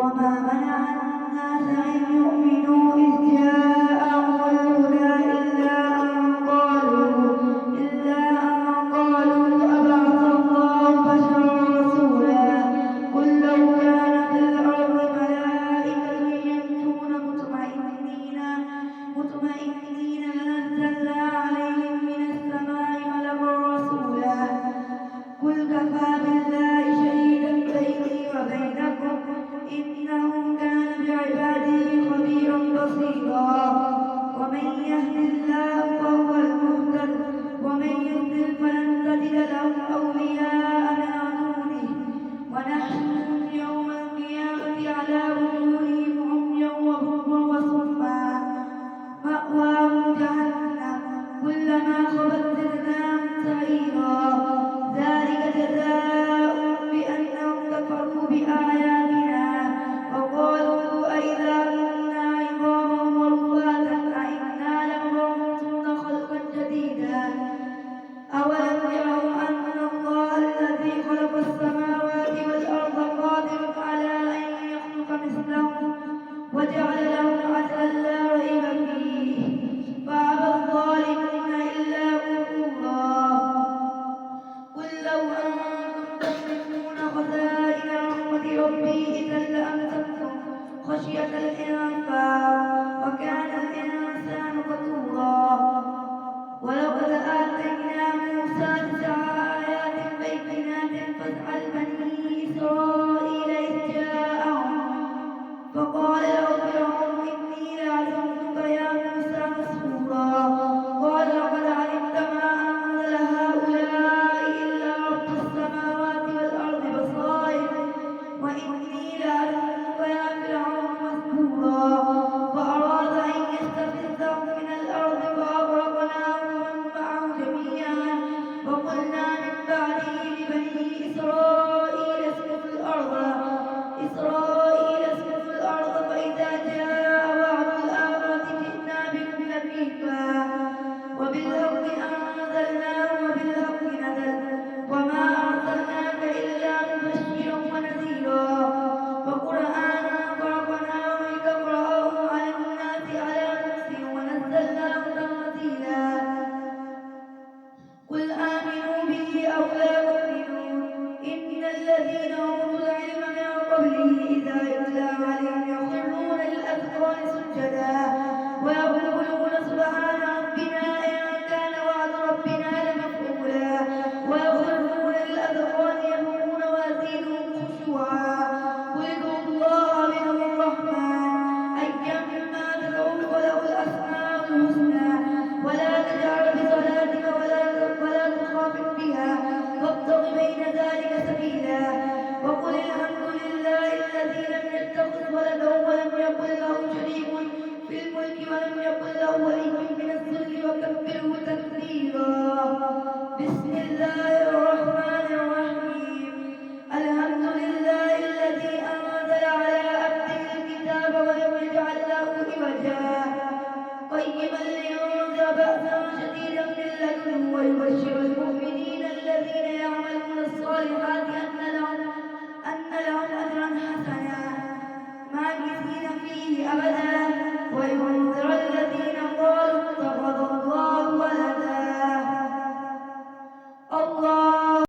وما منع الناس أن يؤمنوا إذ جاءهم الهدى إلا أن قالوا أبعث الله بشرا رسولا قل لو كان في الأرض ملائكة يمشون مطمئنين لنزلنا عليهم من السماء ملكا رسولا قل كفى بالله شهيدا بيني وبينكم إنه كان بعباده خبيرا بصيرا ومن يهد الله فهو المهتد ومن يضلل فلن تجد له أولياء من دونه ونحشرهم يوم القيامة على وجوههم عميا وبكما وصما مأواهم جهنم كلما خبت زدناهم سعيرا ذلك جزاؤهم بأنهم كفروا بآياتنا وقالوا أئذا كنا عظاما ورفاتا أئنا لمبعوثون خلقا جديدا أولم يروا أن الله الذي خلق السماوات والأرض قادر على أن يخلق مثلهم وجعل لهم أجلا لا ريب فيه فأبى الظالمون إلا كفورا قل لو أنتم تملكون خزائن رحمة ربي إذا لأمسكتم خشية الإنفاق وكان الإنسان قتورا ولقد آتينا موسى 9 آيات بينات فاسأل بني إسرائيل إذ جاءهم فقال له فرعون إني لأظنك يا موسى مسحورا قال لقد علمت ما أنزل هؤلاء إلا رب السماوات والأرض بصائر وإني لأظنك يا فرعون مسحورا فأراد أن يستفزهم من الأرض فأغرقناه ومن معه جميعا وقلنا من بعده لبني إسرائيل اسكنوا الأرض فإذا جاء وعد الآخرة جئنا بكم لفيفا وبالحق أنزلناه وبالحق نزل وما أرسلناك إلا مبشرا ونذيرا وقرآنا فرقناه لتقرأه على الناس على مكث ونزلناه تنزيلا قل آمنوا به أو لا تؤمنوا إن الذين أوتوا العلم من قبله إذا يتلى عليهم يخرون للأذقان سجدا ويقولون سبحان ربنا إن كان وعد ربنا لمفعولا ويخرون للأذقان يبكون ويزيدهم خشوعا قل ادعوا الله بدعوا الرحمن أيما تدعوا فله الأسماء الحسنى ولا تجهر بصلاتك ولا تخافت بها وابتغ بين ذلك سبيلا وقل الحمد لله الذي لم يتخذ ولدا ولم يكن له شريك في الملك ولم يكن له ولي من الذل وكبره تكبيرا بسم الله الرحمن